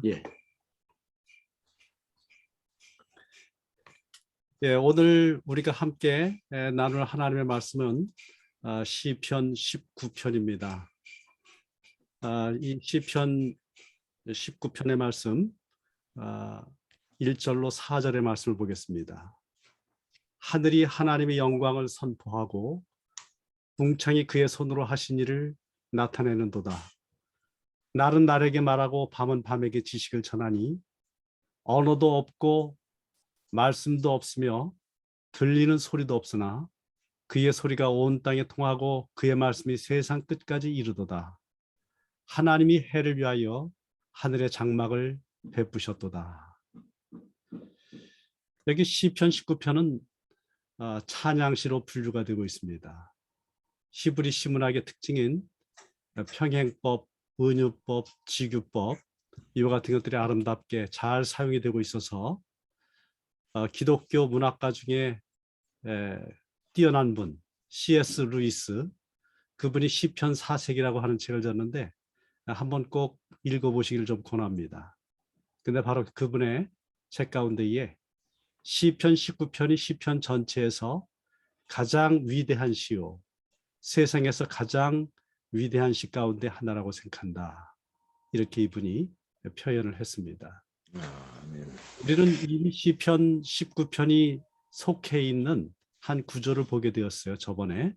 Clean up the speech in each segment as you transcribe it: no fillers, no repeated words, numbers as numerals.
예. 예, 오늘 우리가 함께 나눌 하나님의 말씀은 시편 19편입니다. 이 시편 19편의 말씀 1절로 4절의 말씀을 보겠습니다. 하늘이 하나님의 영광을 선포하고 궁창이 그의 손으로 하신 일을 나타내는도다. 날은 날에게 말하고 밤은 밤에게 지식을 전하니 언어도 없고 말씀도 없으며 들리는 소리도 없으나 그의 소리가 온 땅에 통하고 그의 말씀이 세상 끝까지 이르도다. 하나님이 해를 위하여 하늘의 장막을 베푸셨도다. 여기 시편 19편은 찬양시로 분류가 되고 있습니다. 히브리 시문학의 특징인 평행법, 은유법, 지규법 이와 같은 것들이 아름답게 잘 사용이 되고 있어서 기독교 문학가 중에 뛰어난 분 C.S. 루이스, 그분이 시편 4색이라고 하는 책을 졌는데 한번 꼭 읽어보시기를 좀 권합니다. 근데 바로 그분의 책 가운데에 시편 19편이 시편 전체에서 가장 위대한 시요, 세상에서 가장 위대한 시 가운데 하나라고 생각한다. 이렇게 이분이 표현을 했습니다. 우리는 이미 시편 19편이 속해 있는 한 구조를 보게 되었어요. 저번에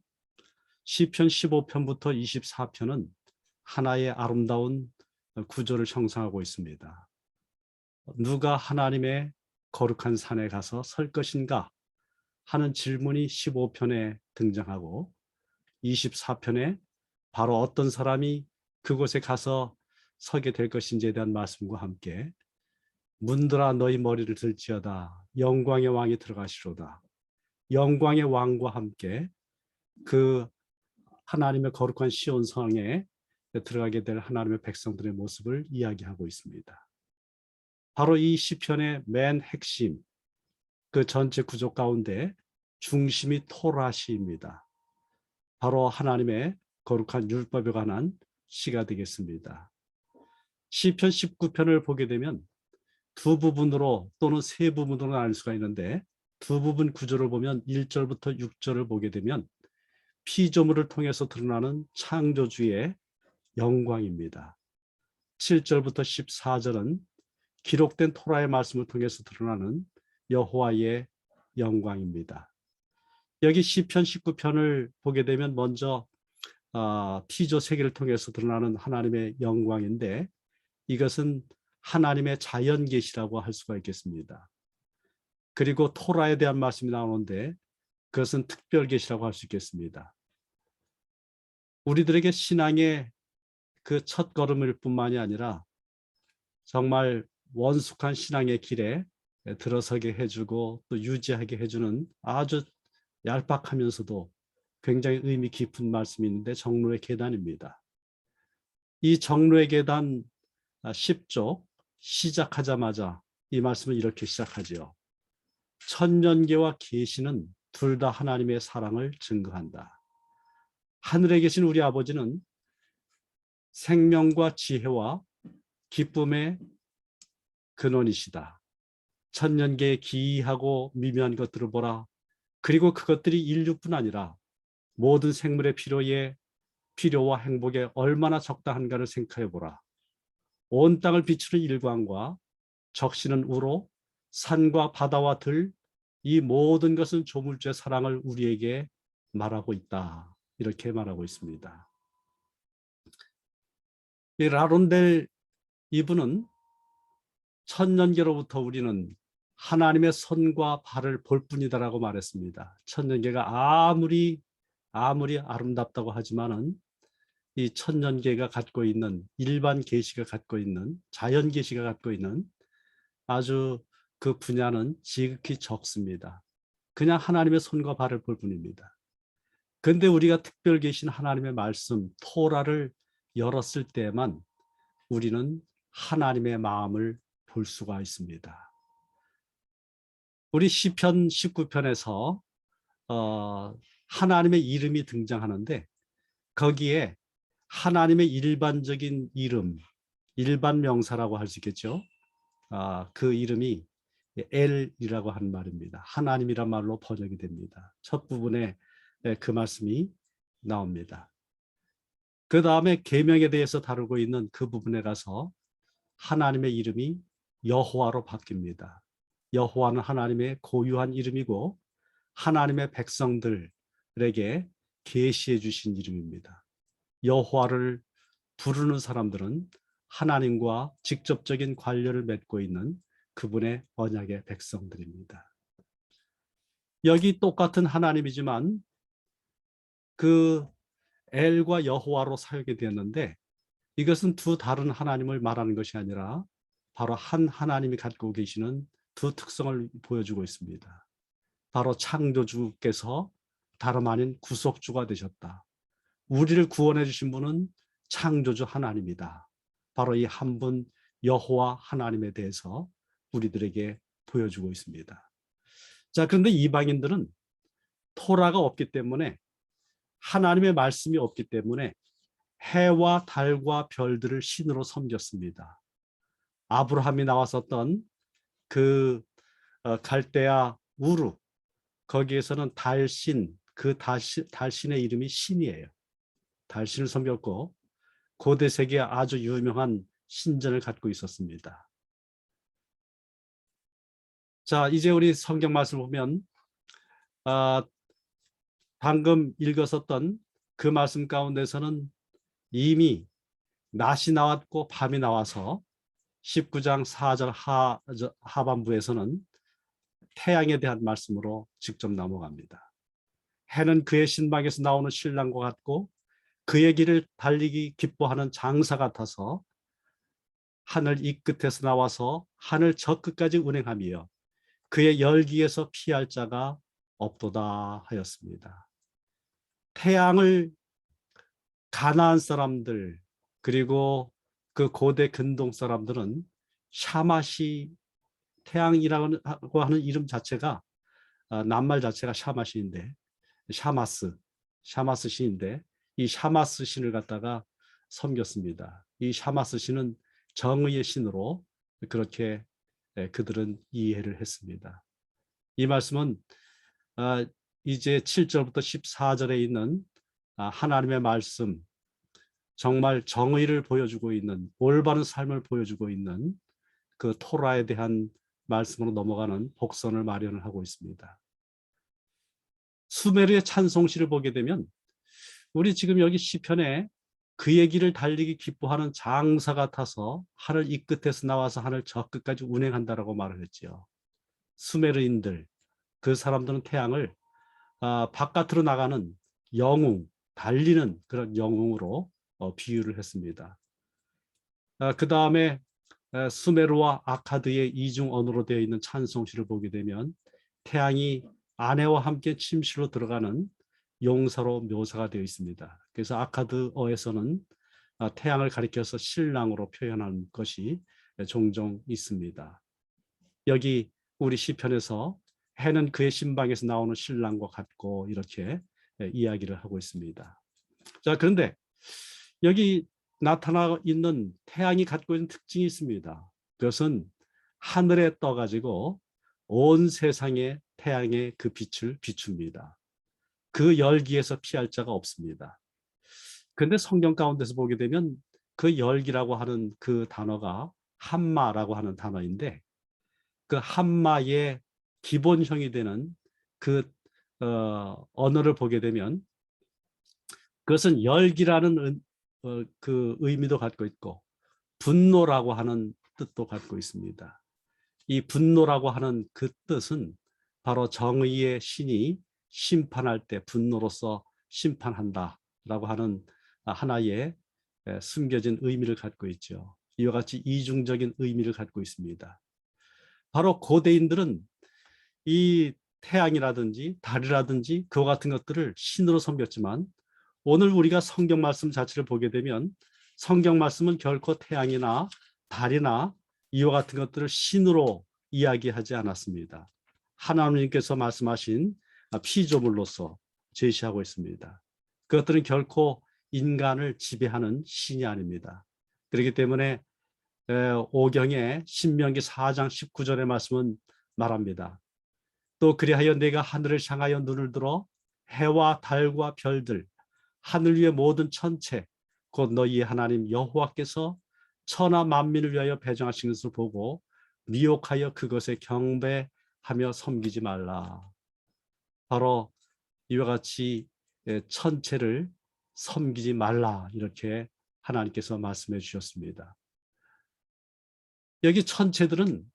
시편 15편부터 24편은 하나의 아름다운 구조를 형성하고 있습니다. 누가 하나님의 거룩한 산에 가서 설 것인가 하는 질문이 15편에 등장하고 24편에 바로 어떤 사람이 그곳에 가서 서게 될 것인지에 대한 말씀과 함께 문들아 너희 머리를 들지어다 영광의 왕이 들어가시로다. 영광의 왕과 함께 그 하나님의 거룩한 시온 성에 들어가게 될 하나님의 백성들의 모습을 이야기하고 있습니다. 바로 이 시편의 맨 핵심, 그 전체 구조 가운데 중심이 토라시입니다. 바로 하나님의 거룩한 율법에 관한 시가 되겠습니다. 시편 19편을 보게 되면 두 부분으로 또는 세 부분으로 나눌 수가 있는데 두 부분 구조를 보면 1절부터 6절을 보게 되면 피조물을 통해서 드러나는 창조주의 영광입니다. 7절부터 14절은 기록된 토라의 말씀을 통해서 드러나는 여호와의 영광입니다. 여기 시편 19편을 보게 되면 먼저 피조 세계를 통해서 드러나는 하나님의 영광인데 이것은 하나님의 자연 계시라고 할 수가 있겠습니다. 그리고 토라에 대한 말씀이 나오는데 그것은 특별 계시라고 할 수 있겠습니다. 우리들에게 신앙의 그 첫 걸음일 뿐만이 아니라 정말 원숙한 신앙의 길에 들어서게 해주고 또 유지하게 해주는 아주 얄팍하면서도 굉장히 의미 깊은 말씀이 있는데 정로의 계단입니다. 이 정로의 계단 10쪽 시작하자마자 이 말씀은 이렇게 시작하지요. 천년계와 계시는 둘 다 하나님의 사랑을 증거한다. 하늘에 계신 우리 아버지는 생명과 지혜와 기쁨의 근원이시다. 천년계의 기이하고 미묘한 것들을 보라. 그리고 그것들이 인류뿐 아니라 모든 생물의 필요와 행복에 얼마나 적당한가를 생각해 보라. 온 땅을 비추는 일광과 적시는 우로 산과 바다와 들, 이 모든 것은 조물주의 사랑을 우리에게 말하고 있다. 이렇게 말하고 있습니다. 이 라론델 이분은 천년계로부터 우리는 하나님의 손과 발을 볼 뿐이다라고 말했습니다. 천년계가 아무리 아름답다고 하지만은 이 천년계가 갖고 있는 일반 계시가 갖고 있는 자연 계시가 갖고 있는 아주 그 분야는 지극히 적습니다. 그냥 하나님의 손과 발을 볼 뿐입니다. 그런데 우리가 특별 계신 하나님의 말씀 토라를 열었을 때만 우리는 하나님의 마음을 볼 수가 있습니다. 우리 시편 19편에서 하나님의 이름이 등장하는데 거기에 하나님의 일반적인 이름, 일반 명사라고 할 수 있겠죠. 그 이름이 엘이라고 하는 말입니다. 하나님이란 말로 번역이 됩니다. 첫 부분에 그 말씀이 나옵니다. 그 다음에 계명에 대해서 다루고 있는 그 부분에 가서 하나님의 이름이 여호와로 바뀝니다. 여호와는 하나님의 고유한 이름이고 하나님의 백성들에게 계시해 주신 이름입니다. 여호와를 부르는 사람들은 하나님과 직접적인 관련을 맺고 있는 그분의 언약의 백성들입니다. 여기 똑같은 하나님이지만 그 엘과 여호와로 사용이 되었는데 이것은 두 다른 하나님을 말하는 것이 아니라 바로 한 하나님이 갖고 계시는 두 특성을 보여주고 있습니다. 바로 창조주께서 다름 아닌 구속주가 되셨다. 우리를 구원해 주신 분은 창조주 하나님이다. 바로 이 한 분 여호와 하나님에 대해서 우리들에게 보여주고 있습니다. 자, 그런데 이방인들은 토라가 없기 때문에 하나님의 말씀이 없기 때문에 해와 달과 별들을 신으로 섬겼습니다. 아브라함이 나왔었던 그 갈대아 우르, 거기에서는 달신, 그 달신의 이름이 신이에요. 달신을 섬겼고 고대 세계에 아주 유명한 신전을 갖고 있었습니다. 자, 이제 우리 성경 말씀을 보면 방금 읽었었던 그 말씀 가운데서는 이미 낮이 나왔고 밤이 나와서 19장 4절 하반부에서는 태양에 대한 말씀으로 직접 넘어갑니다. 해는 그의 신방에서 나오는 신랑과 같고 그의 길을 달리기 기뻐하는 장사 같아서 하늘 이 끝에서 나와서 하늘 저 끝까지 운행하며 그의 열기에서 피할 자가 없도다 하였습니다. 태양을 가나안 사람들 그리고 그 고대 근동 사람들은 샤마시, 태양이라고 하는 이름 자체가 낱말 자체가 샤마시인데 샤마스 신인데 이 샤마스 신을 갖다가 섬겼습니다. 이 샤마스 신은 정의의 신으로 그렇게 그들은 이해를 했습니다. 이 말씀은 이제 7절부터 14절에 있는 하나님의 말씀, 정말 정의를 보여주고 있는, 올바른 삶을 보여주고 있는 그 토라에 대한 말씀으로 넘어가는 복선을 마련을 하고 있습니다. 수메르의 찬송시를 보게 되면 우리 지금 여기 시편에 그의 길을 달리기 기뻐하는 장사 같아서 하늘 이 끝에서 나와서 하늘 저 끝까지 운행한다라고 말을 했지요. 수메르인들, 그 사람들은 태양을 바깥으로 나가는 영웅, 달리는 그런 영웅으로 비유를 했습니다. 그 다음에 수메르와 아카드의 이중 언어로 되어 있는 찬송시를 보게 되면 태양이 아내와 함께 침실로 들어가는 용사로 묘사가 되어 있습니다. 그래서 아카드어에서는 태양을 가리켜서 신랑으로 표현하는 것이 종종 있습니다. 여기 우리 시편에서 해는 그의 신방에서 나오는 신랑과 같고 이렇게 이야기를 하고 있습니다. 자, 그런데 여기 나타나 있는 태양이 갖고 있는 특징이 있습니다. 그것은 하늘에 떠가지고 온 세상에 태양의 그 빛을 비춥니다. 그 열기에서 피할 자가 없습니다. 그런데 성경 가운데서 보게 되면 그 열기라고 하는 그 단어가 함마라고 하는 단어인데 그 함마의 기본형이 되는 그 언어를 보게 되면 그것은 열기라는 그 의미도 갖고 있고 분노라고 하는 뜻도 갖고 있습니다. 이 분노라고 하는 그 뜻은 바로 정의의 신이 심판할 때 분노로서 심판한다라고 하는 하나의 숨겨진 의미를 갖고 있죠. 이와 같이 이중적인 의미를 갖고 있습니다. 바로 고대인들은 이 태양이라든지 달이라든지 그와 같은 것들을 신으로 섬겼지만 오늘 우리가 성경 말씀 자체를 보게 되면 성경 말씀은 결코 태양이나 달이나 이와 같은 것들을 신으로 이야기하지 않았습니다. 하나님께서 말씀하신 피조물로서 제시하고 있습니다. 그것들은 결코 인간을 지배하는 신이 아닙니다. 그렇기 때문에 오경의 신명기 4장 19절의 말씀은 말합니다. 또 그리하여 내가 하늘을 향하여 눈을 들어 해와 달과 별들 하늘 위의 모든 천체 곧 너희 하나님 여호와께서 천하 만민을 위하여 배정하신 것을 보고 미혹하여 그것에 경배하며 섬기지 말라. 바로 이와 같이 천체를 섬기지 말라 이렇게 하나님께서 말씀해 주셨습니다. 여기 천체들은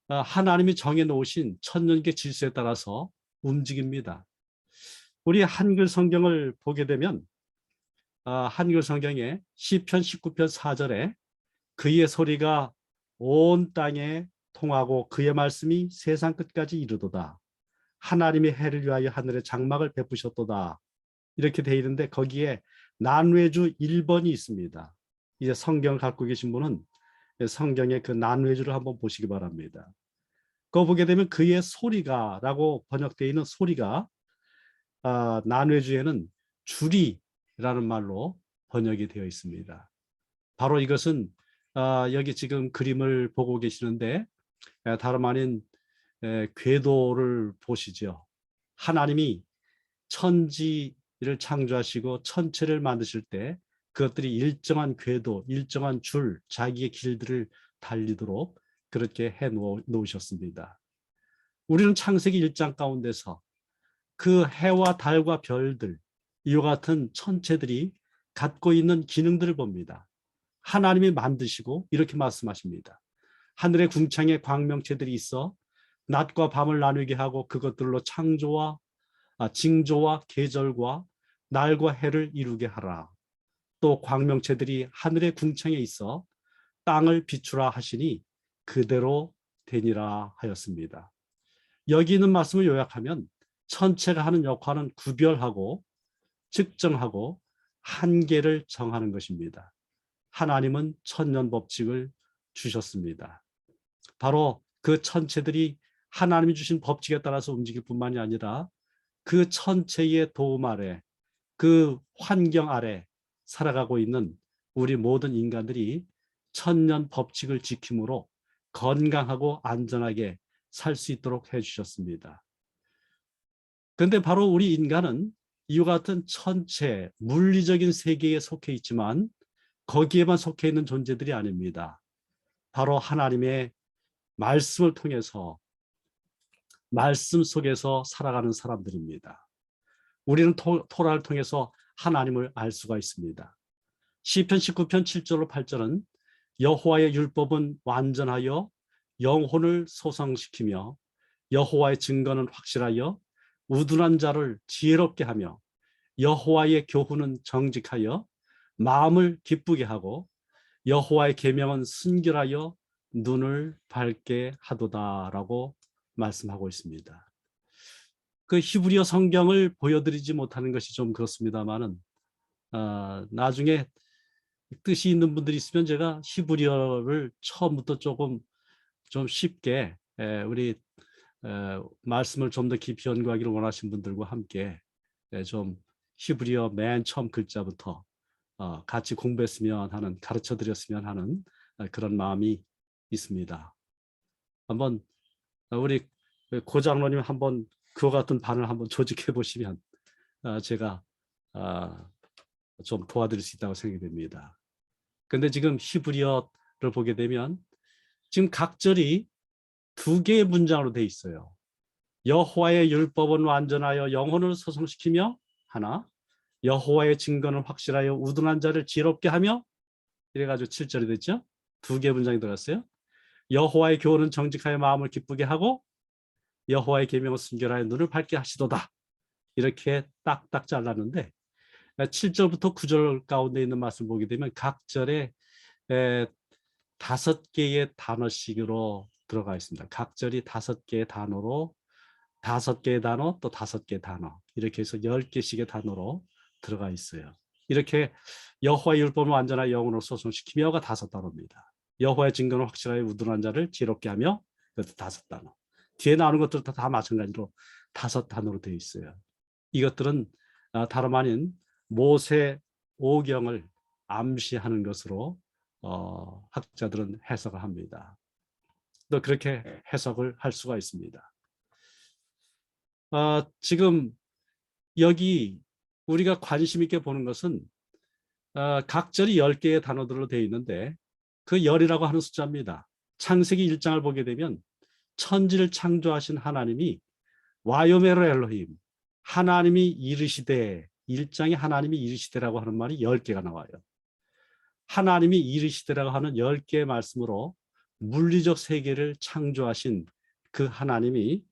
하나님이 정해놓으신 천년계 질서에 따라서 움직입니다. 우리 한글 성경을 보게 되면 한글 성경에 시편 19편 4절에 그의 소리가 온 땅에 통하고 그의 말씀이 세상 끝까지 이르도다. 하나님의 해를 위하여 하늘에 장막을 베푸셨도다. 이렇게 되어 있는데 거기에 난외주 1번이 있습니다. 이제 성경을 갖고 계신 분은 성경의 그 난외주를 한번 보시기 바랍니다. 그거 보게 되면 그의 소리가 라고 번역되어 있는 소리가 난외주에는 주리라는 말로 번역이 되어 있습니다. 바로 이것은 여기 지금 그림을 보고 계시는데 다름 아닌 궤도를 보시죠. 하나님이 천지를 창조하시고 천체를 만드실 때 그것들이 일정한 궤도, 일정한 줄, 자기의 길들을 달리도록 그렇게 해 놓으셨습니다. 우리는 창세기 1장 가운데서 그 해와 달과 별들, 이와 같은 천체들이 갖고 있는 기능들을 봅니다. 하나님이 만드시고 이렇게 말씀하십니다. 하늘의 궁창에 광명체들이 있어 낮과 밤을 나누게 하고 그것들로 징조와 계절과 날과 해를 이루게 하라. 또 광명체들이 하늘의 궁창에 있어 땅을 비추라 하시니 그대로 되니라 하였습니다. 여기 있는 말씀을 요약하면 천체가 하는 역할은 구별하고 측정하고 한계를 정하는 것입니다. 하나님은 천년 법칙을 주셨습니다. 바로 그 천체들이 하나님이 주신 법칙에 따라서 움직일 뿐만이 아니라 그 천체의 도움 아래, 그 환경 아래 살아가고 있는 우리 모든 인간들이 천년 법칙을 지킴으로 건강하고 안전하게 살 수 있도록 해주셨습니다. 그런데 바로 우리 인간은 이와 같은 천체, 물리적인 세계에 속해 있지만 거기에만 속해 있는 존재들이 아닙니다. 바로 하나님의 말씀을 통해서 말씀 속에서 살아가는 사람들입니다. 우리는 토라를 통해서 하나님을 알 수가 있습니다. 시편 19편 7절로 8절은 여호와의 율법은 완전하여 영혼을 소성시키며 여호와의 증거는 확실하여 우둔한 자를 지혜롭게 하며 여호와의 교훈은 정직하여 마음을 기쁘게 하고 여호와의 계명은 순결하여 눈을 밝게 하도다라고 말씀하고 있습니다. 그 히브리어 성경을 보여드리지 못하는 것이 좀 그렇습니다만은 나중에 뜻이 있는 분들이 있으면 제가 히브리어를 처음부터 조금 좀 쉽게 우리 말씀을 좀 더 깊이 연구하기를 원하시는 분들과 함께 좀 히브리어 맨 처음 글자부터 같이 공부했으면 하는, 가르쳐 드렸으면 하는 그런 마음이 있습니다. 한번 우리 고 장로님 한번 그와 같은 반을 한번 조직해 보시면 제가 좀 도와드릴 수 있다고 생각이 됩니다. 근데 지금 히브리어를 보게 되면 지금 각절이 두 개의 문장으로 돼 있어요. 여호와의 율법은 완전하여 영혼을 소성시키며 하나, 여호와의 증거는 확실하여 우둔한 자를 지혜롭게 하며, 이래가지고 7절이 됐죠. 두 개의 문장이 들어갔어요. 여호와의 교훈은 정직하여 마음을 기쁘게 하고 여호와의 계명은 순결하여 눈을 밝게 하시도다. 이렇게 딱딱 잘랐는데 7절부터 9절 가운데 있는 말씀 보게 되면 각 절에 5개의 단어씩으로 들어가 있습니다. 각 절이 5개의 단어로 5개의 단어 또 5개의 단어 이렇게 해서 10개씩의 단어로 들어가 있어요. 이렇게 여호와의 율법을 완전한 영혼으로 소성시키며가 5단어입니다. 여호와의 증거는 확실하게 우둔한 자를 지혜롭게 하며 그것도 5단어. 뒤에 나오는 것들도 다 마찬가지로 5단어로 되어 있어요. 이것들은 다름 아닌 모세 오경을 암시하는 것으로 학자들은 해석을 합니다. 또 그렇게 해석을 할 수가 있습니다. 지금 여기 우리가 관심 있게 보는 것은 각절이 10개의 단어들로 되어 있는데 그 열이라고 하는 숫자입니다. 창세기 1장을 보게 되면 천지를 창조하신 하나님이 와요메로 엘로힘, 하나님이 이르시되, 1장에 하나님이 이르시되라고 하는 말이 10개가 나와요. 하나님이 이르시되라고 하는 10개의 말씀으로 물리적 세계를 창조하신 그 하나님이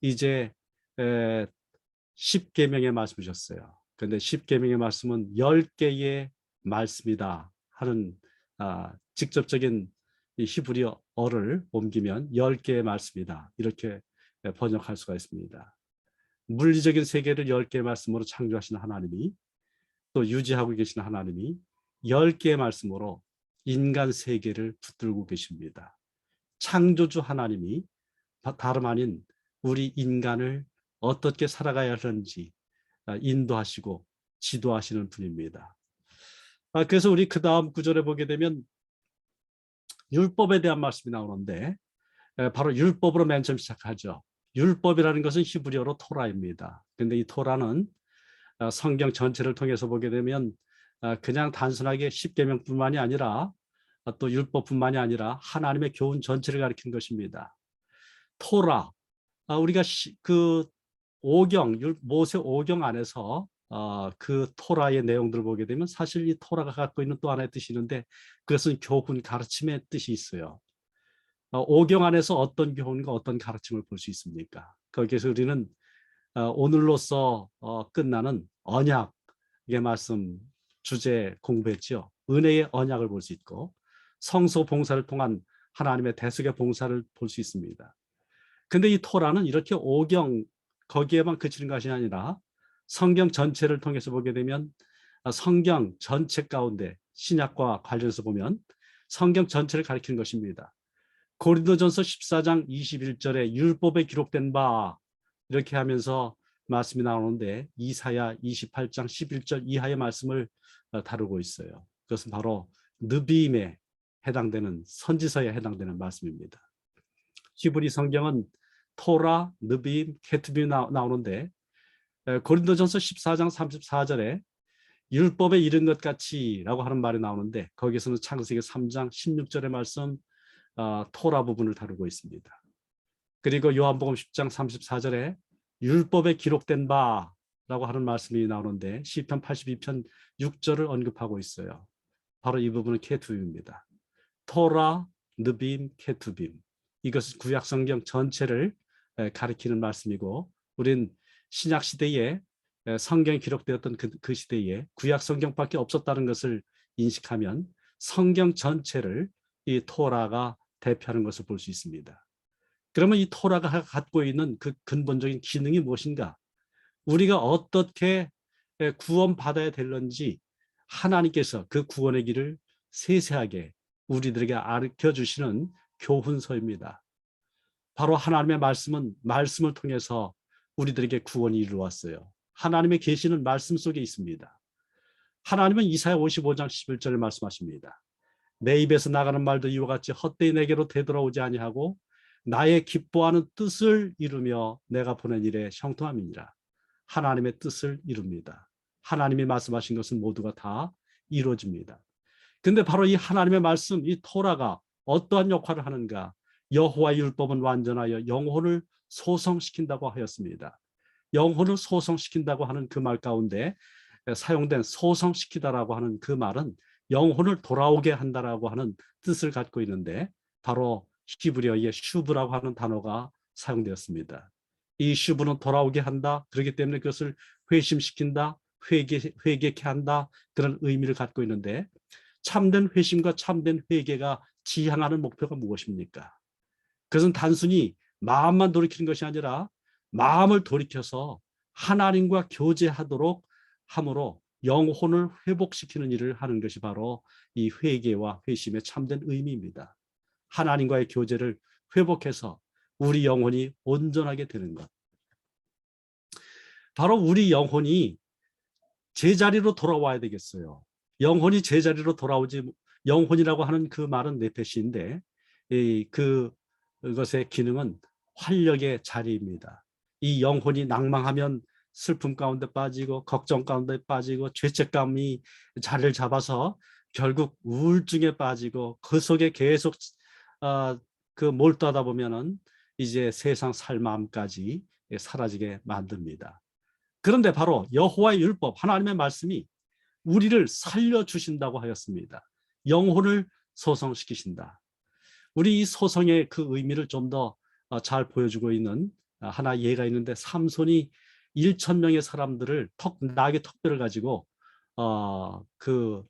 이제 10계명의 말씀이셨어요. 그런데 10계명의 말씀은 10개의 말씀이다 하는 직접적인 히브리어를 옮기면 10개의 말씀이다 이렇게 번역할 수가 있습니다. 물리적인 세계를 10개의 말씀으로 창조하신 하나님이 또 유지하고 계신 하나님이 10개의 말씀으로 인간 세계를 붙들고 계십니다. 창조주 하나님이 다름 아닌 우리 인간을 어떻게 살아가야 하는지 인도하시고 지도하시는 분입니다. 그래서 우리 그 다음 구절에 보게 되면 율법에 대한 말씀이 나오는데 바로 율법으로 맨 처음 시작하죠. 율법이라는 것은 히브리어로 토라입니다. 그런데 이 토라는 성경 전체를 통해서 보게 되면 그냥 단순하게 10계명뿐만이 아니라 또 율법뿐만이 아니라 하나님의 교훈 전체를 가리킨 것입니다. 토라, 우리가 그 모세 5경 안에서 그 토라의 내용들을 보게 되면 사실 이 토라가 갖고 있는 또 하나의 뜻이 있는데 그것은 교훈, 가르침의 뜻이 있어요. 5경 안에서 어떤 교훈과 어떤 가르침을 볼 수 있습니까? 거기에서 우리는 오늘로써 끝나는 언약의 말씀 주제 공부했죠. 은혜의 언약을 볼 수 있고 성소 봉사를 통한 하나님의 대속의 봉사를 볼 수 있습니다. 근데 이 토라는 이렇게 5경 거기에만 그치는 것이 아니라 성경 전체를 통해서 보게 되면 성경 전체 가운데 신약과 관련해서 보면 성경 전체를 가리키는 것입니다. 고린도전서 14장 21절에 율법에 기록된 바 이렇게 하면서 말씀이 나오는데 이사야 28장 11절 이하의 말씀을 다루고 있어요. 그것은 바로 느비임에 해당되는 선지서에 해당되는 말씀입니다. 히브리 성경은 토라, 느비임, 케투빔이 나오는데 고린도전서 14장 34절에 율법에 이른 것 같이라고 하는 말이 나오는데 거기서는 창세기 3장 16절의 말씀 토라 부분을 다루고 있습니다. 그리고 요한복음 10장 34절에 율법에 기록된 바라고 하는 말씀이 나오는데 시편 82편 6절을 언급하고 있어요. 바로 이 부분은 케투빔입니다. 토라, 느빔, 케투빔. 이것은 구약 성경 전체를 가리키는 말씀이고 우린 신약 시대에 성경이 기록되었던 그 시대에 구약 성경밖에 없었다는 것을 인식하면 성경 전체를 이 토라가 대표하는 것을 볼 수 있습니다. 그러면 이 토라가 갖고 있는 그 근본적인 기능이 무엇인가? 우리가 어떻게 구원받아야 될는지 하나님께서 그 구원의 길을 세세하게 우리들에게 가르쳐주시는 교훈서입니다. 바로 하나님의 말씀은 말씀을 통해서 우리들에게 구원이 이루어왔어요. 하나님의 계시는 말씀 속에 있습니다. 하나님은 이사야 55장 11절을 말씀하십니다. 내 입에서 나가는 말도 이와 같이 헛되이 내게로 되돌아오지 아니하고 나의 기뻐하는 뜻을 이루며 내가 보낸 일에 형통함이니라. 하나님의 뜻을 이룹니다. 하나님이 말씀하신 것은 모두가 다 이루어집니다. 근데 바로 이 하나님의 말씀, 이 토라가 어떠한 역할을 하는가? 여호와의 율법은 완전하여 영혼을 소성시킨다고 하였습니다. 영혼을 소성시킨다고 하는 그 말 가운데 사용된 소성시키다라고 하는 그 말은 영혼을 돌아오게 한다라고 하는 뜻을 갖고 있는데 바로 히브리어의 슈브라고 하는 단어가 사용되었습니다. 이 슈브는 돌아오게 한다. 그렇기 때문에 그것을 회심시킨다, 회개케 한다 그런 의미를 갖고 있는데 참된 회심과 참된 회개가 지향하는 목표가 무엇입니까? 그것은 단순히 마음만 돌이키는 것이 아니라 마음을 돌이켜서 하나님과 교제하도록 함으로 영혼을 회복시키는 일을 하는 것이 바로 이 회개와 회심의 참된 의미입니다. 하나님과의 교제를 회복해서 우리 영혼이 온전하게 되는 것. 바로 우리 영혼이 제자리로 돌아와야 되겠어요. 영혼이 제자리로 돌아오지, 영혼이라고 하는 그 말은 네페시인데 그것의 기능은 활력의 자리입니다. 이 영혼이 낭망하면 슬픔 가운데 빠지고 걱정 가운데 빠지고 죄책감이 자리를 잡아서 결국 우울증에 빠지고 그 속에 계속 그 몰두하다 보면은 이제 세상 살 마음까지 사라지게 만듭니다. 그런데 바로 여호와의 율법, 하나님의 말씀이 우리를 살려주신다고 하였습니다. 영혼을 소성시키신다. 우리 이 소성의 그 의미를 좀 더 잘 보여주고 있는 하나 예가 있는데, 삼손이 1,000명의 사람들을 나귀 턱뼈를 가지고 그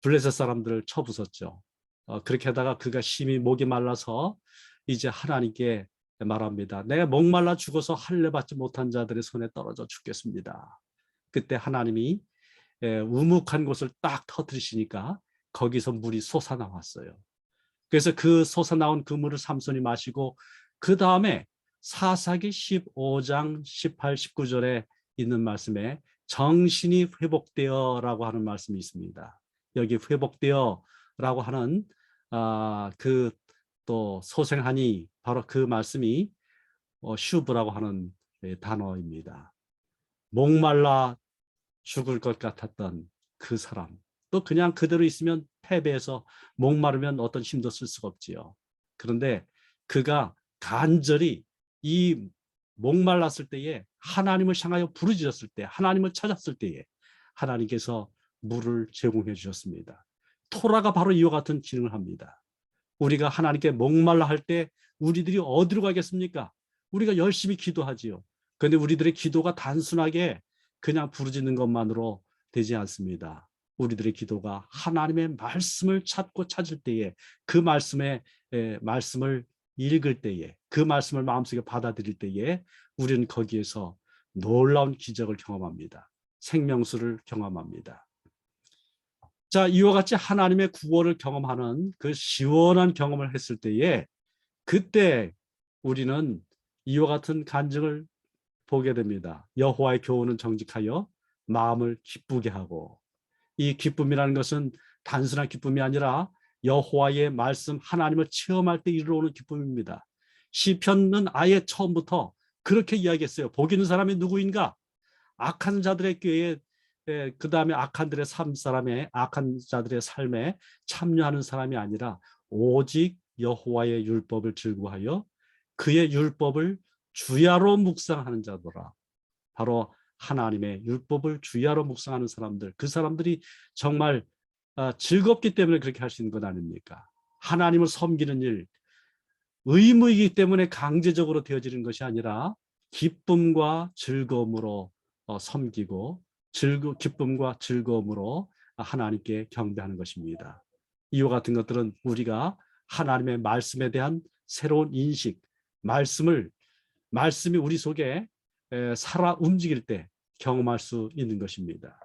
블레셋 사람들을 쳐부쉈죠. 그렇게 하다가 그가 심히 목이 말라서 이제 하나님께 말합니다. 내가 목말라 죽어서 할례 받지 못한 자들의 손에 떨어져 죽겠습니다. 그때 하나님이 우묵한 곳을 딱 터뜨리시니까 거기서 물이 솟아나왔어요. 그래서 그 솟아나온 그 물을 삼손이 마시고, 그 다음에 사사기 15장 18, 19절에 있는 말씀에 정신이 회복되어라고 하는 말씀이 있습니다. 여기 회복되어라고 하는 그 또 소생하니 바로 그 말씀이 슈브라고 하는 단어입니다. 목말라 죽을 것 같았던 그 사람, 또 그냥 그대로 있으면 패배해서 목마르면 어떤 힘도 쓸 수가 없지요. 그런데 그가 간절히 이 목말랐을 때에 하나님을 향하여 부르짖었을 때, 하나님을 찾았을 때에 하나님께서 물을 제공해 주셨습니다. 토라가 바로 이와 같은 기능을 합니다. 우리가 하나님께 목말라 할 때 우리들이 어디로 가겠습니까? 우리가 열심히 기도하지요. 그런데 우리들의 기도가 단순하게 그냥 부르짖는 것만으로 되지 않습니다. 우리들의 기도가 하나님의 말씀을 찾고 찾을 때에, 그 말씀을 읽을 때에, 그 말씀을 마음속에 받아들일 때에 우리는 거기에서 놀라운 기적을 경험합니다. 생명수를 경험합니다. 자, 이와 같이 하나님의 구원을 경험하는 그 시원한 경험을 했을 때에, 그때 우리는 이와 같은 간증을 보게 됩니다. 여호와의 교훈은 정직하여 마음을 기쁘게 하고, 이 기쁨이라는 것은 단순한 기쁨이 아니라 여호와의 말씀, 하나님을 체험할 때 이르러오는 기쁨입니다. 시편은 아예 처음부터 그렇게 이야기했어요. 복 있는 사람이 누구인가? 악한 자들의 꾀에, 그 다음에 악한 자들의 삶에 참여하는 사람이 아니라 오직 여호와의 율법을 즐거워하여 그의 율법을 주야로 묵상하는 자더라. 바로 하나님의 율법을 주야로 묵상하는 사람들, 그 사람들이 정말 즐겁기 때문에 그렇게 할 수 있는 것 아닙니까? 하나님을 섬기는 일, 의무이기 때문에 강제적으로 되어지는 것이 아니라 기쁨과 즐거움으로 섬기고, 기쁨과 즐거움으로 하나님께 경배하는 것입니다. 이와 같은 것들은 우리가 하나님의 말씀에 대한 새로운 인식, 말씀이 우리 속에 살아 움직일 때 경험할 수 있는 것입니다.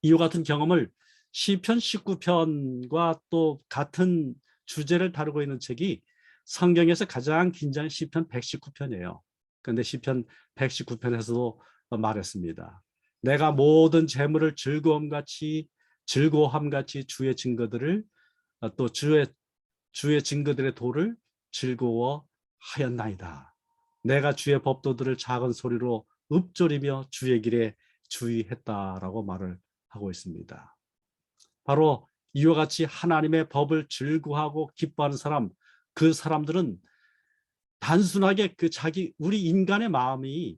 이와 같은 경험을 시편 19편과 또 같은 주제를 다루고 있는 책이 성경에서 가장 긴장 시편 119편이에요. 그런데 시편 119편에서도 말했습니다. 내가 모든 재물을 즐거움같이 주의 증거들을, 또 주의 증거들의 도를 즐거워하였나이다. 내가 주의 법도들을 작은 소리로 읊조리며 주의 길에 주의했다라고 말을 하고 있습니다. 바로 이와 같이 하나님의 법을 즐거워하고 기뻐하는 사람, 그 사람들은 단순하게 우리 인간의 마음이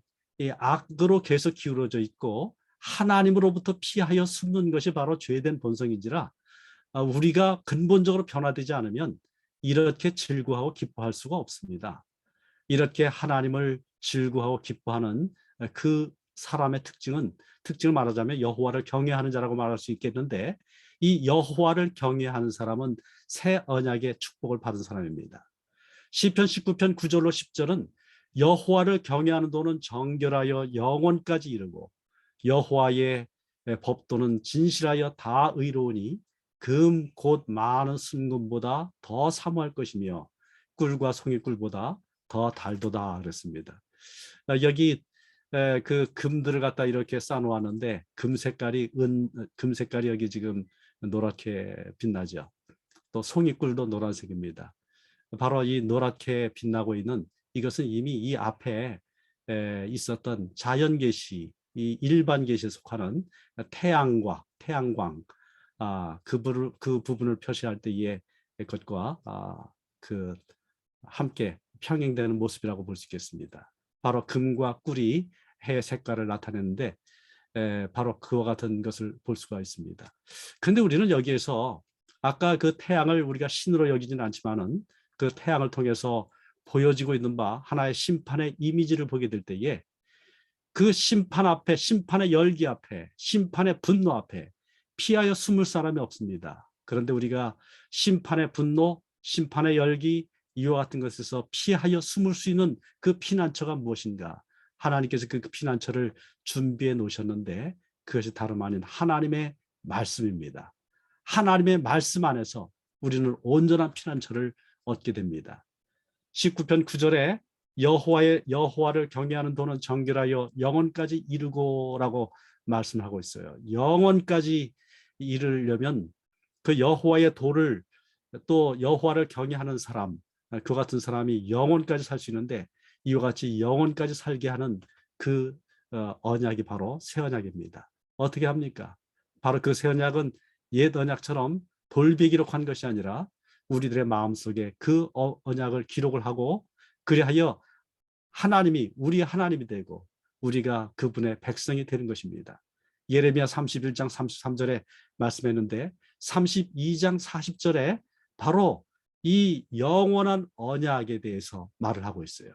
악으로 계속 기울어져 있고 하나님으로부터 피하여 숨는 것이 바로 죄된 본성인지라, 우리가 근본적으로 변화되지 않으면 이렇게 즐거워하고 기뻐할 수가 없습니다. 이렇게 하나님을 즐거워하고 기뻐하는 그 사람의 특징을 말하자면 여호와를 경외하는 자라고 말할 수 있겠는데, 이 여호와를 경외하는 사람은 새 언약의 축복을 받은 사람입니다. 시편 19편 9절로 10절은 여호와를 경외하는 도는 정결하여 영원까지 이르고 여호와의 법도는 진실하여 다 의로우니 금 곧 많은 순금보다 더 사모할 것이며 꿀과 송이꿀보다 더 달도다 그랬습니다. 여기 그 금들을 갖다 이렇게 쌓아놓았는데 금 색깔이 여기 지금 노랗게 빛나죠. 또 송이꿀도 노란색입니다. 바로 이 노랗게 빛나고 있는 이것은 이미 이 앞에 있었던 자연계시, 이 일반 계시에 속하는 태양광, 그 부분을 표시할 때의 것과 그 함께 평행되는 모습이라고 볼 수 있겠습니다. 바로 금과 꿀이 해 색깔을 나타내는데 바로 그와 같은 것을 볼 수가 있습니다. 그런데 우리는 여기에서 아까 그 태양을 우리가 신으로 여기지는 않지만은 그 태양을 통해서 보여지고 있는 바 하나의 심판의 이미지를 보게 될 때에 그 심판 앞에, 심판의 열기 앞에, 심판의 분노 앞에 피하여 숨을 사람이 없습니다. 그런데 우리가 심판의 분노, 심판의 열기, 이와 같은 것에서 피하여 숨을 수 있는 그 피난처가 무엇인가? 하나님께서 그 피난처를 준비해 놓으셨는데 그것이 다름 아닌 하나님의 말씀입니다. 하나님의 말씀 안에서 우리는 온전한 피난처를 얻게 됩니다. 19편 9절에 여호와를 경외하는 도는 정결하여 영원까지 이르고라고 말씀하고 있어요. 영원까지 이르려면 그 여호와의 도를 또 여호와를 경외하는 사람, 그 같은 사람이 영원까지 살 수 있는데 이와 같이 영원까지 살게 하는 그 언약이 바로 새 언약입니다. 어떻게 합니까? 바로 그 새 언약은 옛 언약처럼 돌베기로 한 것이 아니라 우리들의 마음속에 그 언약을 기록을 하고 그리하여 하나님이 우리 하나님이 되고 우리가 그분의 백성이 되는 것입니다. 예레미야 31장 33절에 말씀했는데 32장 40절에 바로 이 영원한 언약에 대해서 말을 하고 있어요.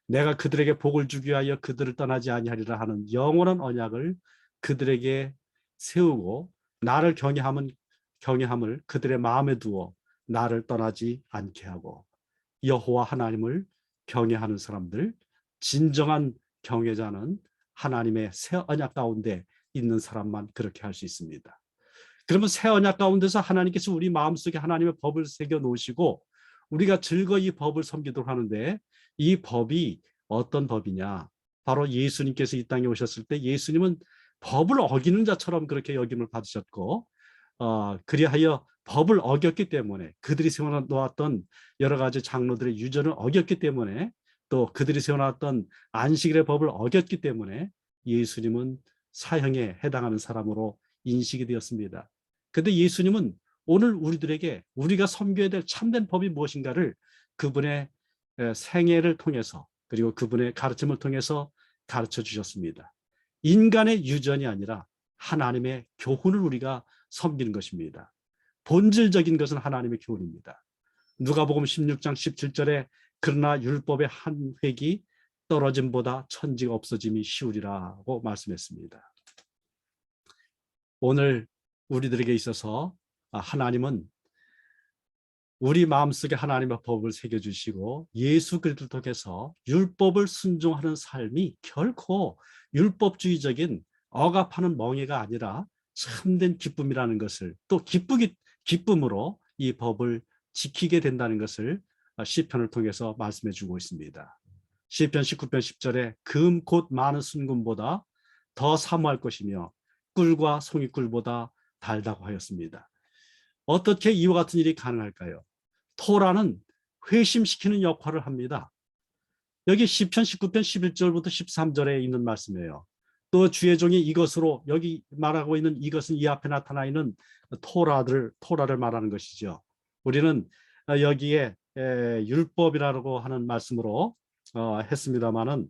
내가 그들에게 복을 주기 위하여 그들을 떠나지 아니하리라 하는 영원한 언약을 그들에게 세우고 나를 경외함을 그들의 마음에 두어 나를 떠나지 않게 하고 여호와 하나님을 경외하는 사람들, 진정한 경외자는 하나님의 새 언약 가운데 있는 사람만 그렇게 할 수 있습니다. 그러면 새 언약 가운데서 하나님께서 우리 마음속에 하나님의 법을 새겨 놓으시고 우리가 즐거이 법을 섬기도록 하는데 이 법이 어떤 법이냐? 바로 예수님께서 이 땅에 오셨을 때 예수님은 법을 어기는 자처럼 그렇게 여김을 받으셨고 그리하여 법을 어겼기 때문에 그들이 세워놓았던 여러 가지 장로들의 유전을 어겼기 때문에 또 그들이 세워놨던 안식일의 법을 어겼기 때문에 예수님은 사형에 해당하는 사람으로 인식이 되었습니다. 그런데 예수님은 오늘 우리들에게 우리가 섬겨야 될 참된 법이 무엇인가를 그분의 생애를 통해서 그리고 그분의 가르침을 통해서 가르쳐 주셨습니다. 인간의 유전이 아니라 하나님의 교훈을 우리가 섬기는 것입니다. 본질적인 것은 하나님의 교훈입니다. 누가복음 16장 17절에 그러나 율법의 한 획이 떨어짐보다 천지가 없어짐이 쉬우리라고 말씀했습니다. 오늘 우리들에게 있어서 하나님은 우리 마음속에 하나님의 법을 새겨주시고 예수 그리스도를 통해서 율법을 순종하는 삶이 결코 율법주의적인 억압하는 멍해가 아니라 참된 기쁨이라는 것을 또 기쁨으로 이 법을 지키게 된다는 것을 시편을 통해서 말씀해 주고 있습니다. 시편 19편 10절에 금 곧 많은 순금보다 더 사모할 것이며 꿀과 송이꿀보다 달다고 하였습니다. 어떻게 이와 같은 일이 가능할까요? 토라는 회심시키는 역할을 합니다. 여기 시편 19편 11절부터 13절에 있는 말씀이에요. 또 주의 종이 이것으로 여기 말하고 있는 이것은 이 앞에 나타나 있는 토라를 말하는 것이죠. 우리는 여기에 율법이라고 하는 말씀으로 했습니다마는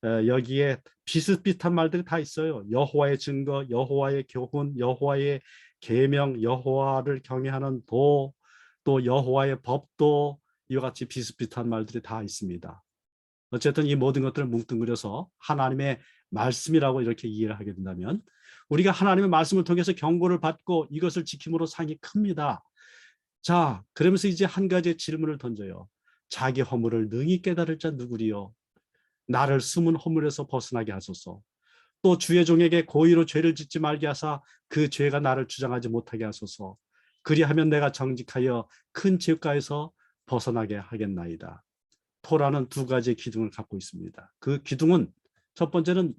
여기에 비슷비슷한 말들이 다 있어요. 여호와의 증거, 여호와의 교훈, 여호와의 계명, 여호와를 경외하는 도, 또 여호와의 법도 이와 같이 비슷비슷한 말들이 다 있습니다. 어쨌든 이 모든 것들을 뭉뚱그려서 하나님의 말씀이라고 이렇게 이해를 하게 된다면 우리가 하나님의 말씀을 통해서 경고를 받고 이것을 지킴으로 상이 큽니다. 자, 그러면서 이제 한 가지 질문을 던져요. 자기 허물을 능히 깨달을 자 누구리요? 나를 숨은 허물에서 벗어나게 하소서. 또 주의 종에게 고의로 죄를 짓지 말게 하사 그 죄가 나를 주장하지 못하게 하소서. 그리하면 내가 정직하여 큰 죄가에서 벗어나게 하겠나이다. 토라는 두 가지의 기둥을 갖고 있습니다. 그 기둥은 첫 번째는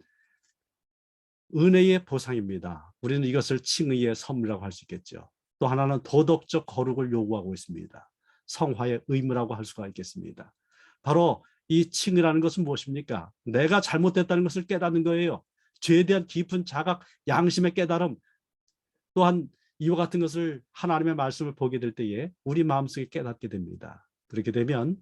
은혜의 보상입니다. 우리는 이것을 칭의의 선물이라고 할 수 있겠죠. 또 하나는 도덕적 거룩을 요구하고 있습니다. 성화의 의무라고 할 수가 있겠습니다. 바로 이 칭의라는 것은 무엇입니까? 내가 잘못됐다는 것을 깨닫는 거예요. 죄에 대한 깊은 자각, 양심의 깨달음, 또한 이와 같은 것을 하나님의 말씀을 보게 될 때에 우리 마음속에 깨닫게 됩니다. 그렇게 되면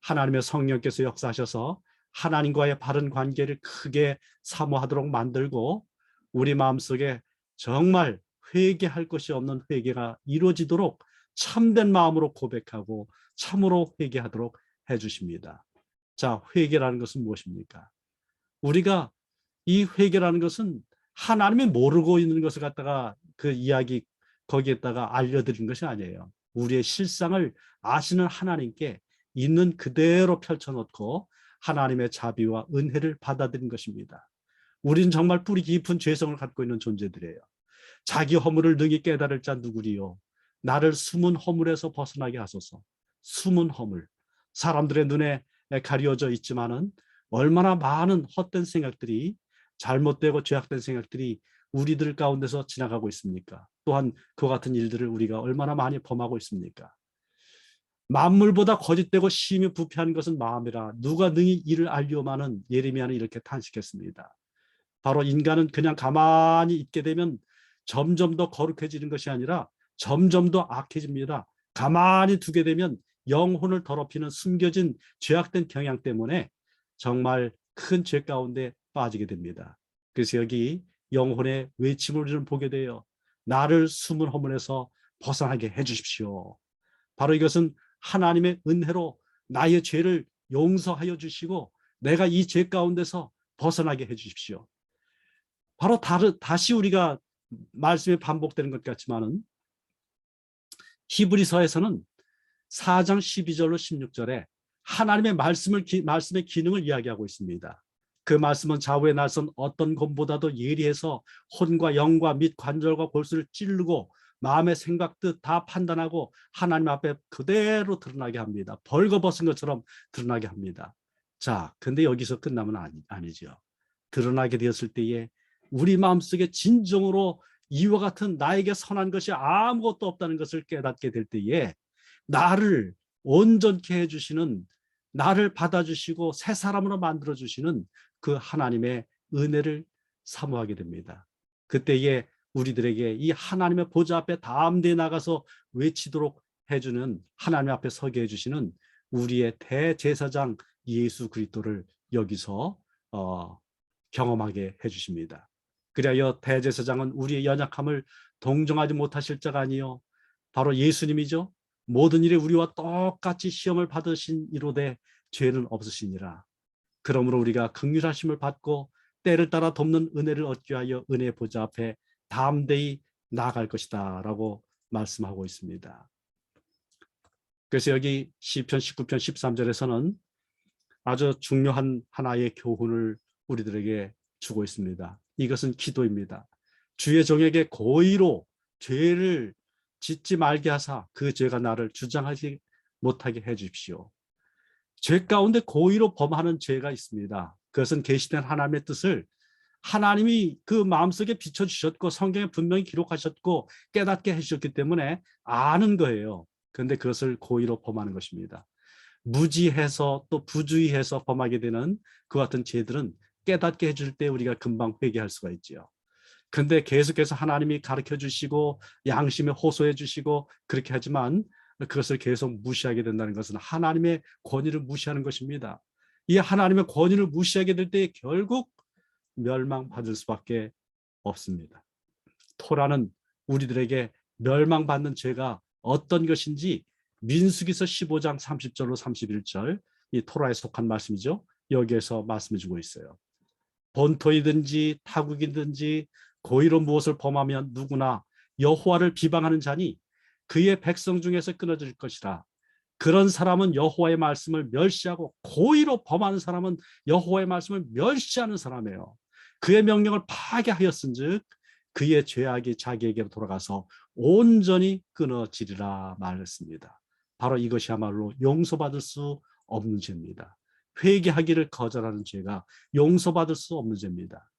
하나님의 성령께서 역사하셔서 하나님과의 바른 관계를 크게 사모하도록 만들고 우리 마음속에 정말 회개할 것이 없는 회개가 이루어지도록 참된 마음으로 고백하고 참으로 회개하도록 해주십니다. 자, 회개라는 것은 무엇입니까? 우리가 이 회개라는 것은 하나님이 모르고 있는 것을 갖다가 그 이야기 거기에다가 알려드린 것이 아니에요. 우리의 실상을 아시는 하나님께 있는 그대로 펼쳐놓고 하나님의 자비와 은혜를 받아들인 것입니다. 우리는 정말 뿌리 깊은 죄성을 갖고 있는 존재들이에요. 자기 허물을 능히 깨달을 자 누구리요? 나를 숨은 허물에서 벗어나게 하소서. 숨은 허물. 사람들의 눈에 가려져 있지만은 얼마나 많은 헛된 생각들이 잘못되고 죄악된 생각들이 우리들 가운데서 지나가고 있습니까? 또한 그와 같은 일들을 우리가 얼마나 많이 범하고 있습니까? 만물보다 거짓되고 심히 부패한 것은 마음이라 누가 능히 이를 알리오마는 예레미야는 이렇게 탄식했습니다. 바로 인간은 그냥 가만히 있게 되면 점점 더 거룩해지는 것이 아니라 점점 더 악해집니다. 가만히 두게 되면 영혼을 더럽히는 숨겨진 죄악된 경향 때문에 정말 큰 죄 가운데 빠지게 됩니다. 그래서 여기 영혼의 외침을 우리는 보게 돼요. 나를 숨은 허물에서 벗어나게 해주십시오. 바로 이것은 하나님의 은혜로 나의 죄를 용서하여 주시고 내가 이 죄 가운데서 벗어나게 해주십시오. 바로 다시 우리가 말씀이 반복되는 것 같지만은 히브리서에서는 4장 12절로 16절에 하나님의 말씀의 기능을 이야기하고 있습니다. 그 말씀은 좌우에 나선 어떤 검보다도 예리해서 혼과 영과 및 관절과 골수를 찌르고 마음의 생각 뜻 다 판단하고 하나님 앞에 그대로 드러나게 합니다. 벌거벗은 것처럼 드러나게 합니다. 자, 근데 여기서 끝나면 아니죠. 드러나게 되었을 때에 우리 마음속에 진정으로 이와 같은 나에게 선한 것이 아무것도 없다는 것을 깨닫게 될 때에 나를 온전케 해주시는, 나를 받아주시고 새 사람으로 만들어주시는 그 하나님의 은혜를 사모하게 됩니다. 그때에 우리들에게 이 하나님의 보좌 앞에 담대히 나가서 외치도록 해주는, 하나님 앞에 서게 해주시는 우리의 대제사장 예수 그리스도를 여기서 경험하게 해주십니다. 그리하여 대제사장은 우리의 연약함을 동정하지 못하실 자가 아니요 바로 예수님이죠. 모든 일에 우리와 똑같이 시험을 받으신 이로되 죄는 없으시니라. 그러므로 우리가 긍휼하심을 받고 때를 따라 돕는 은혜를 얻기 위하여 은혜의 보좌 앞에 담대히 나아갈 것이다 라고 말씀하고 있습니다. 그래서 여기 시편 19편 13절에서는 아주 중요한 하나의 교훈을 우리들에게 주고 있습니다. 이것은 기도입니다. 주의 종에게 고의로 죄를 짓지 말게 하사 그 죄가 나를 주장하지 못하게 해 주십시오. 죄 가운데 고의로 범하는 죄가 있습니다. 그것은 계시된 하나님의 뜻을 하나님이 그 마음속에 비춰주셨고 성경에 분명히 기록하셨고 깨닫게 해주셨기 때문에 아는 거예요. 그런데 그것을 고의로 범하는 것입니다. 무지해서 또 부주의해서 범하게 되는 그 같은 죄들은 깨닫게 해줄 때 우리가 금방 회개할 수가 있죠. 근데 계속해서 하나님이 가르쳐 주시고 양심에 호소해 주시고 그렇게 하지만 그것을 계속 무시하게 된다는 것은 하나님의 권위를 무시하는 것입니다. 이 하나님의 권위를 무시하게 될 때 결국 멸망받을 수밖에 없습니다. 토라는 우리들에게 멸망받는 죄가 어떤 것인지 민수기서 15장 30절로 31절 이 토라에 속한 말씀이죠. 여기에서 말씀해 주고 있어요. 본토이든지 타국이든지 고의로 무엇을 범하면 누구나 여호와를 비방하는 자니 그의 백성 중에서 끊어질 것이라. 그런 사람은 여호와의 말씀을 멸시하고 고의로 범하는 사람은 여호와의 말씀을 멸시하는 사람이에요. 그의 명령을 파괴하였은즉 그의 죄악이 자기에게로 돌아가서 온전히 끊어지리라 말했습니다. 바로 이것이야말로 용서받을 수 없는 죄입니다. 회개하기를 거절하는 죄가 용서받을 수 없는 죄입니다.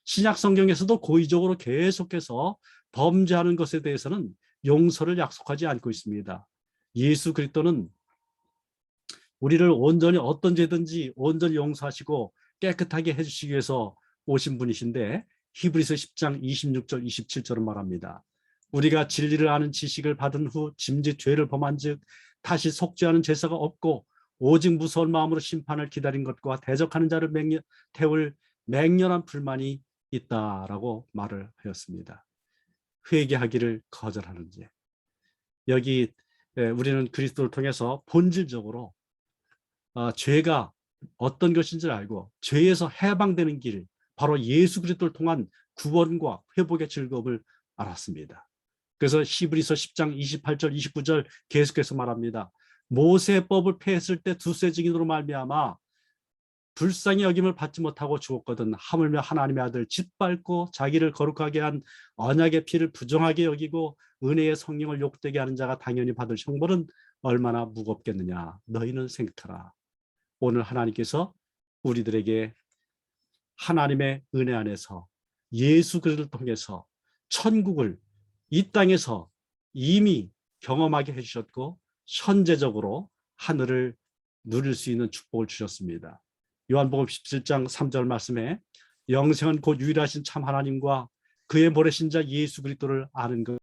신약 성경에서도 고의적으로 계속해서 범죄하는 것에 대해서는 용서를 약속하지 않고 있습니다. 예수 그리스도는 우리를 온전히 어떤 죄든지 온전히 용서하시고 깨끗하게 해주시기 위해서 오신 분이신데 히브리서 10장 26절 27절은 말합니다. 우리가 진리를 아는 지식을 받은 후 짐짓 죄를 범한 즉 다시 속죄하는 제사가 없고 오직 무서운 마음으로 심판을 기다린 것과 대적하는 자를 태울 맹렬한 불만이 있다라고 말을 하였습니다. 회개하기를 거절하는 죄. 여기 우리는 그리스도를 통해서 본질적으로 죄가 어떤 것인지를 알고 죄에서 해방되는 길, 바로 예수 그리스도를 통한 구원과 회복의 즐거움을 알았습니다. 그래서 히브리서 10장 28절 29절 계속해서 말합니다. 모세법을 폐했을 때 두세 증인으로 말미암아 불쌍히 여김을 받지 못하고 죽었거든 하물며 하나님의 아들 짓밟고 자기를 거룩하게 한 언약의 피를 부정하게 여기고 은혜의 성령을 욕되게 하는 자가 당연히 받을 형벌은 얼마나 무겁겠느냐. 너희는 생각하라. 오늘 하나님께서 우리들에게 하나님의 은혜 안에서 예수 그리스도를 통해서 천국을 이 땅에서 이미 경험하게 해주셨고 현재적으로 하늘을 누릴 수 있는 축복을 주셨습니다. 요한복음 17장 3절 말씀에 영생은 곧 유일하신 참 하나님과 그의 보내신 자 예수 그리스도를 아는 것